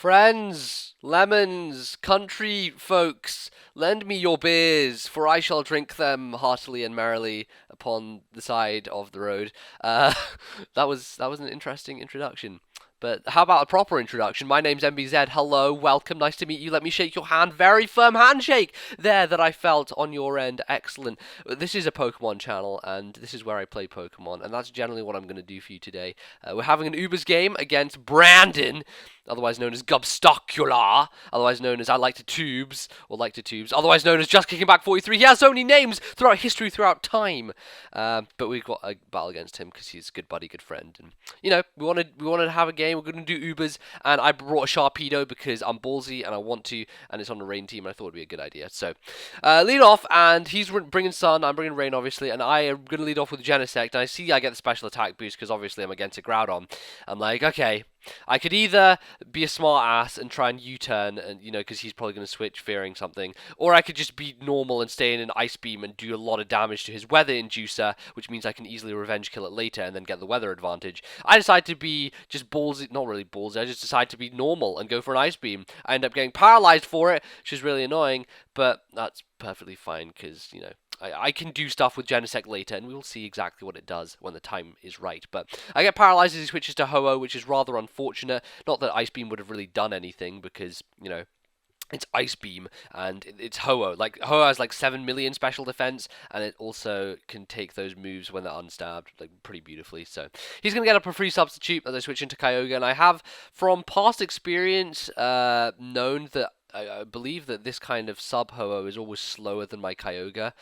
Friends, lemons, country folks, lend me your beers, for I shall drink them heartily and merrily upon the side of the road. Uh, that was an interesting introduction. But how about a proper introduction? My name's MBZ. Hello, welcome, nice to meet you. Let me shake your hand. Very firm handshake there that I felt on your end. Excellent. This is a Pokemon channel, and this is where I play Pokemon, and that's generally what I'm going to do for you today. We're having an Ubers game against Brandon, otherwise known as Gubstacular, otherwise known as I Like to Tubes, or Like to Tubes, otherwise known as Just Kicking Back 43. He has so many names throughout history, throughout time. But we've got a battle against him because he's a good buddy, good friend, and you know we wanted to have a game. We're going to do Ubers, and I brought a Sharpedo because I'm ballsy and I want to, and it's on the Rain team, and I thought it'd be a good idea. So lead off, and he's bringing Sun, I'm bringing Rain, obviously, and I am going to lead off with Genesect, and I see I get the special attack boost because obviously I'm against a Groudon. I'm like, okay, I could either be a smart ass and try and U-turn, and because he's probably going to switch fearing something, or I could just be normal and stay in an Ice Beam and do a lot of damage to his Weather Inducer, which means I can easily revenge kill it later and then get the weather advantage. I decide to be just ballsy, not really ballsy, I just decide to be normal and go for an Ice Beam. I end up getting paralyzed for it, which is really annoying, but that's perfectly fine because, I can do stuff with Genesect later, and we'll see exactly what it does when the time is right. But I get paralyzed as he switches to Ho-Oh, which is rather unfortunate. Not that Ice Beam would have really done anything, because, it's Ice Beam, and it's Ho-Oh. Like, Ho-Oh has like 7 million special defense, and it also can take those moves when they're unstabbed, like, pretty beautifully. So he's going to get up a free substitute as I switch into Kyogre, and I have, from past experience, known that I believe that this kind of sub Ho-Oh is always slower than my Kyogre,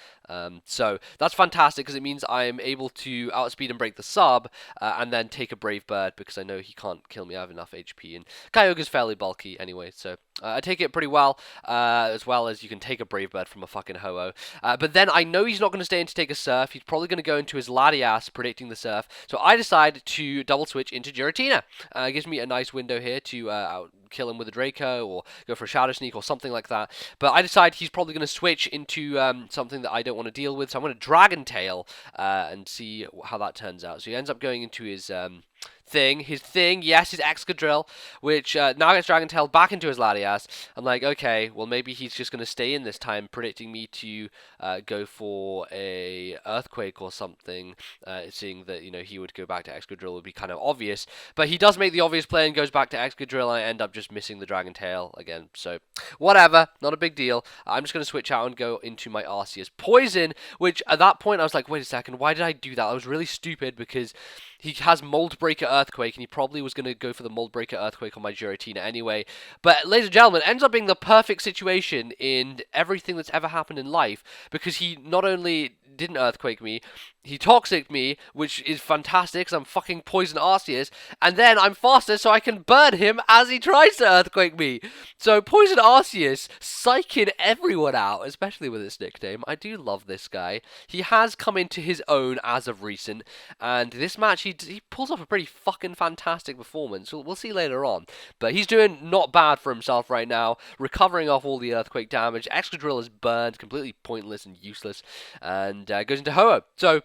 so that's fantastic because it means I'm able to outspeed and break the sub, and then take a Brave Bird because I know he can't kill me. I have enough HP, and Kyogre's fairly bulky anyway, so I take it pretty well as you can take a Brave Bird from a fucking Ho-Oh. But then I know he's not going to stay in to take a Surf. He's probably going to go into his Latias, predicting the Surf, so I decide to double switch into Giratina. It gives me a nice window here to kill him with a Draco, or go for a Shadow Sneak, or something like that. But I decide he's probably going to switch into something that I don't want to deal with, so I'm going to Dragon Tail and see how that turns out. So he ends up going into his thing, yes, his Excadrill, which now gets Dragon Tail back into his Latias. I'm like, okay, well, maybe he's just going to stay in this time, predicting me to go for a Earthquake or something, seeing that, he would go back to Excadrill would be kind of obvious. But he does make the obvious play and goes back to Excadrill, and I end up just missing the Dragon Tail again. So, whatever, not a big deal. I'm just going to switch out and go into my Arceus Poison, which at that point I was like, wait a second, why did I do that? I was really stupid because he has Mold Breaker Earthquake, and he probably was going to go for the Mold Breaker Earthquake on my Giratina anyway. But, ladies and gentlemen, it ends up being the perfect situation in everything that's ever happened in life, because he not only didn't Earthquake me, he Toxic me, which is fantastic, because I'm fucking Poison Arceus, and then I'm faster, so I can burn him as he tries to Earthquake me. So, Poison Arceus psyching everyone out, especially with his nickname. I do love this guy. He has come into his own as of recent, and this match, he pulls off a pretty fucking fantastic performance. We'll see later on, but he's doing not bad for himself right now, recovering off all the Earthquake damage. Excadrill is burned, completely pointless and useless, and goes into Ho-Oh. So,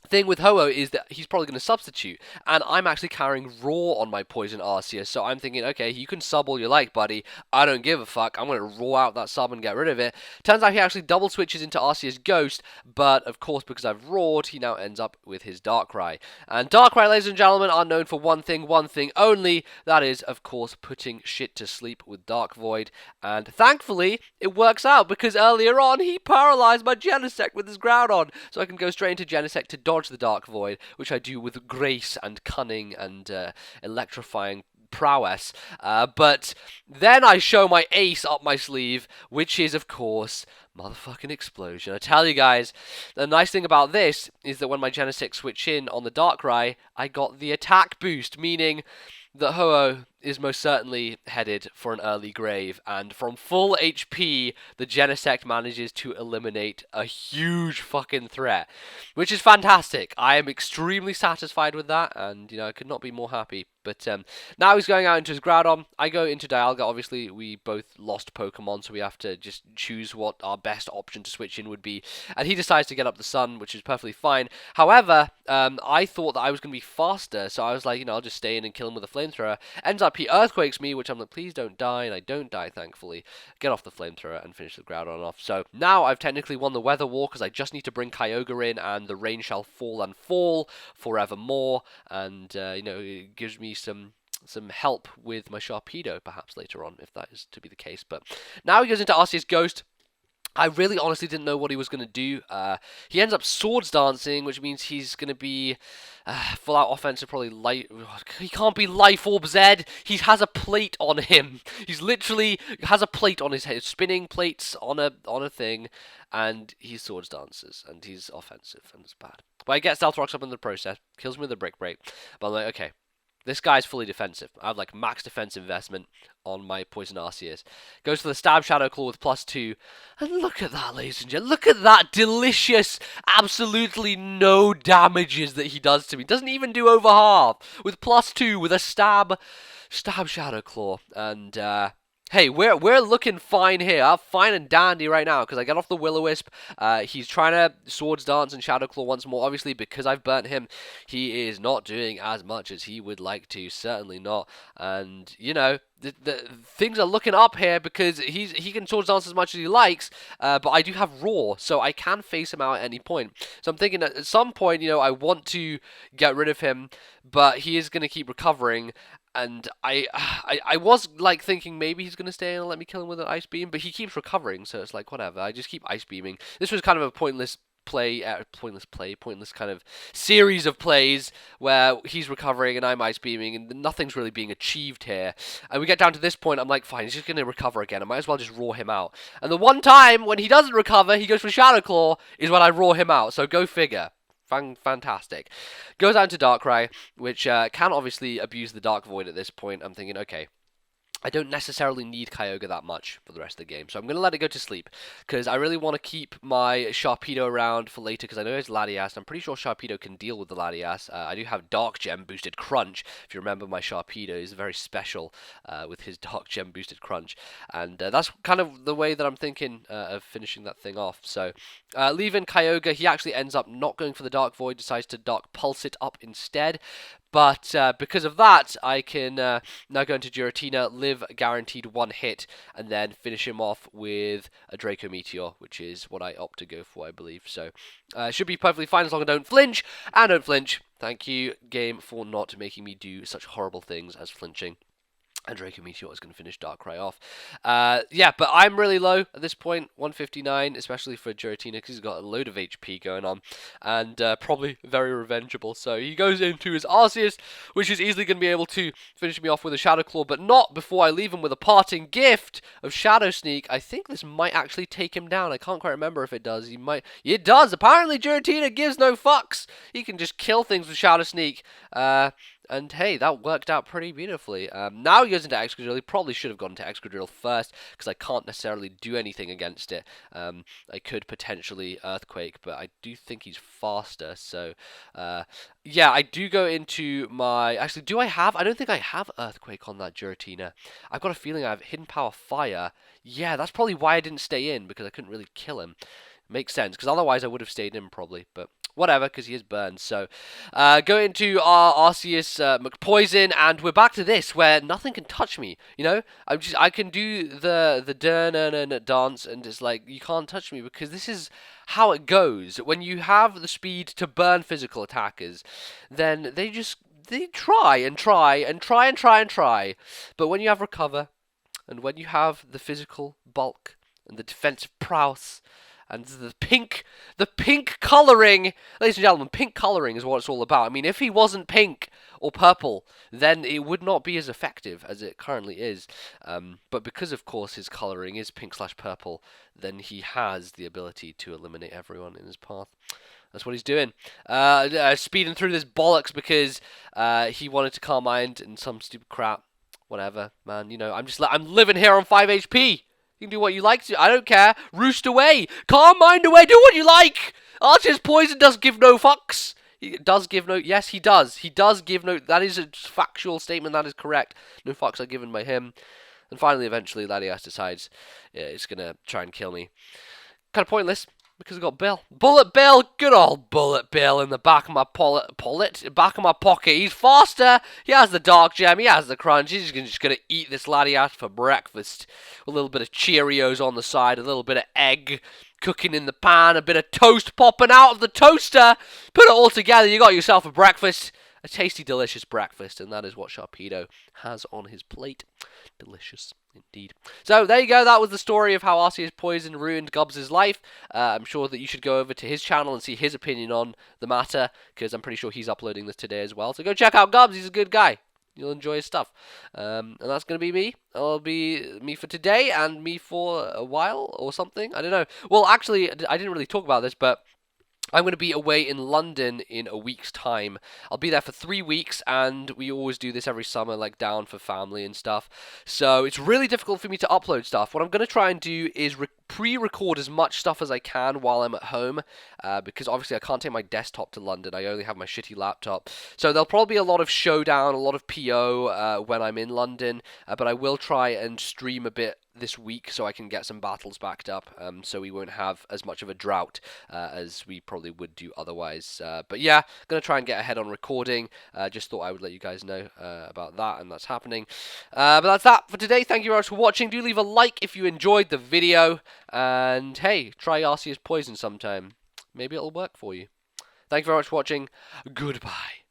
thing with Ho-Oh is that he's probably going to substitute, and I'm actually carrying Raw on my Poison Arceus, so I'm thinking, okay, you can sub all you like, buddy, I don't give a fuck, I'm going to Raw out that sub and get rid of it. Turns out he actually double switches into Arceus Ghost, but of course, because I've Rawed, he now ends up with his Darkrai. And Darkrai, ladies and gentlemen, are known for one thing only, that is, of course, putting shit to sleep with Dark Void, and thankfully, it works out, because earlier on, he paralyzed my Genesect with his Groudon, so I can go straight into Genesect to dodge the Dark Void, which I do with grace and cunning and electrifying prowess. But then I show my ace up my sleeve, which is, of course, motherfucking Explosion. I tell you guys, the nice thing about this is that when my Genesect switch in on the Darkrai, I got the attack boost, meaning that Ho-Oh is most certainly headed for an early grave, and from full HP, the Genesect manages to eliminate a huge fucking threat, which is fantastic. I am extremely satisfied with that, and, I could not be more happy. But now he's going out into his Groudon. I go into Dialga. Obviously, we both lost Pokemon, so we have to just choose what our best option to switch in would be. And he decides to get up the Sun, which is perfectly fine. However, I thought that I was going to be faster, so I was like, I'll just stay in and kill him with a Flamethrower. Ends up up, he earthquakes me, which I'm like, please don't die, and I don't die, thankfully. Get off the flamethrower and finish the Groudon off. So now I've technically won the weather war, because I just need to bring Kyogre in, and the rain shall fall and fall forevermore, and, you know, it gives me some help with my Sharpedo, perhaps later on, if that is to be the case. But now he goes into Arceus Ghost. I really honestly didn't know what he was going to do. He ends up Swords Dancing, which means he's going to be full out offensive, probably light. He can't be Life Orb Zed. He has a plate on him. He's literally has a plate on his head, spinning plates on a thing, and he Swords Dances, and he's offensive, and it's bad. But I get Stealth Rocks up in the process, kills me with a Brick Break. But I'm like, okay, this guy's fully defensive. I have like max defense investment on my Poison Arceus. Goes for the Stab Shadow Claw with +2. And look at that, ladies and gentlemen. Look at that delicious, absolutely no damages that he does to me. Doesn't even do over half. With +2, with a Stab Shadow Claw. And, hey, we're looking fine here. I'm fine and dandy right now because I get off the Will-O-Wisp. He's trying to Swords Dance and Shadow Claw once more. Obviously, because I've burnt him, he is not doing as much as he would like to. Certainly not. And, you know, the things are looking up here because he can Swords Dance as much as he likes, but I do have Roar, so I can face him out at any point. So I'm thinking at some point, you know, I want to get rid of him, but he is going to keep recovering. And I was like thinking maybe he's gonna stay and let me kill him with an Ice Beam, but he keeps recovering, so it's like whatever. I just keep Ice Beaming. This was kind of a pointless kind of series of plays where he's recovering and I'm Ice Beaming, and nothing's really being achieved here. And we get down to this point, I'm like, fine, he's just gonna recover again. I might as well just roar him out. And the one time when he doesn't recover, he goes for Shadow Claw, is when I roar him out. So go figure. Fantastic. Goes out to Darkrai, which can obviously abuse the Dark Void at this point. I'm thinking, okay, I don't necessarily need Kyogre that much for the rest of the game, so I'm going to let it go to sleep, because I really want to keep my Sharpedo around for later, because I know it's Latias, and I'm pretty sure Sharpedo can deal with the Latias. I do have Dark Gem boosted Crunch. If you remember, my Sharpedo is very special with his Dark Gem boosted Crunch, and that's kind of the way that I'm thinking of finishing that thing off. So leaving Kyogre, he actually ends up not going for the Dark Void, decides to Dark Pulse it up instead. But because of that, I can now go into Giratina, live guaranteed one hit, and then finish him off with a Draco Meteor, which is what I opt to go for, I believe. So should be perfectly fine as long as I don't flinch, and don't flinch. Thank you, game, for not making me do such horrible things as flinching. And Draco Meteor is going to finish Darkrai off. Yeah, but I'm really low at this point, 159, especially for Giratina, because he's got a load of HP going on, and probably very revengeable. So he goes into his Arceus, which is easily going to be able to finish me off with a Shadow Claw, but not before I leave him with a parting gift of Shadow Sneak. I think this might actually take him down. I can't quite remember if it does. It does! Apparently Giratina gives no fucks! He can just kill things with Shadow Sneak. And hey, that worked out pretty beautifully. Now he goes into Excadrill. He probably should have gone to Excadrill first, because I can't necessarily do anything against it. I could potentially Earthquake, but I do think he's faster. So, yeah, I do go into my... Actually, do I have... I don't think I have Earthquake on that Giratina. I've got a feeling I have Hidden Power Fire. Yeah, that's probably why I didn't stay in, because I couldn't really kill him. Makes sense, because otherwise I would have stayed in probably, but... whatever, because he is burned. So, go into our Arceus McPoison, and we're back to this, where nothing can touch me, you know? I can do the dance, and it's like, you can't touch me, because this is how it goes. When you have the speed to burn physical attackers, then they try and try and try and try and try. But when you have Recover, and when you have the physical bulk, and the defensive prowess, and the pink colouring, ladies and gentlemen, pink colouring is what it's all about. I mean, if he wasn't pink or purple, then it would not be as effective as it currently is. But because, of course, his colouring is pink/purple, then he has the ability to eliminate everyone in his path. That's what he's doing. Speeding through this bollocks because he wanted to Calm Mind and some stupid crap. Whatever, man. You know, I'm living here on 5 HP. You can do what you like to. I don't care. Roost away. Calm Mind away. Do what you like. Arceus Poison does give no fucks. He does give no... Yes, he does. He does give no... That is a factual statement. That is correct. No fucks are given by him. And finally, eventually, Latias decides it's going to try and kill me. Kind of pointless. Because I got Bill. Bullet Bill! Good old Bullet Bill in the back of my back of my pocket. He's faster! He has the dark gem, he has the crunch. He's just gonna eat this laddie out for breakfast. A little bit of Cheerios on the side, a little bit of egg cooking in the pan, a bit of toast popping out of the toaster. Put it all together, you got yourself a breakfast. A tasty, delicious breakfast, and that is what Sharpedo has on his plate. Delicious indeed. So there you go. That was the story of how Arceus poison ruined Gubs' life. I'm sure that you should go over to his channel and see his opinion on the matter, because I'm pretty sure he's uploading this today as well. So go check out Gubs. He's a good guy. You'll enjoy his stuff. And that's going to be me. It'll be me for today and me for a while or something. I don't know. Well, actually, I didn't really talk about this, but I'm going to be away in London in a week's time. I'll be there for 3 weeks, and we always do this every summer, like down for family and stuff. So it's really difficult for me to upload stuff. What I'm going to try and do is pre-record as much stuff as I can while I'm at home, because obviously I can't take my desktop to London. I only have my shitty laptop. So there'll probably be a lot of Showdown, a lot of PO when I'm in London, but I will try and stream a bit this week so I can get some battles backed up, so we won't have as much of a drought as we probably would do otherwise. But yeah, gonna try and get ahead on recording. Just thought I would let you guys know about that, and that's happening. But that's that for today. Thank you very much for watching. Do leave a like if you enjoyed the video, and hey, try Arceus Poison sometime. Maybe it'll work for you. Thank you very much for watching. Goodbye.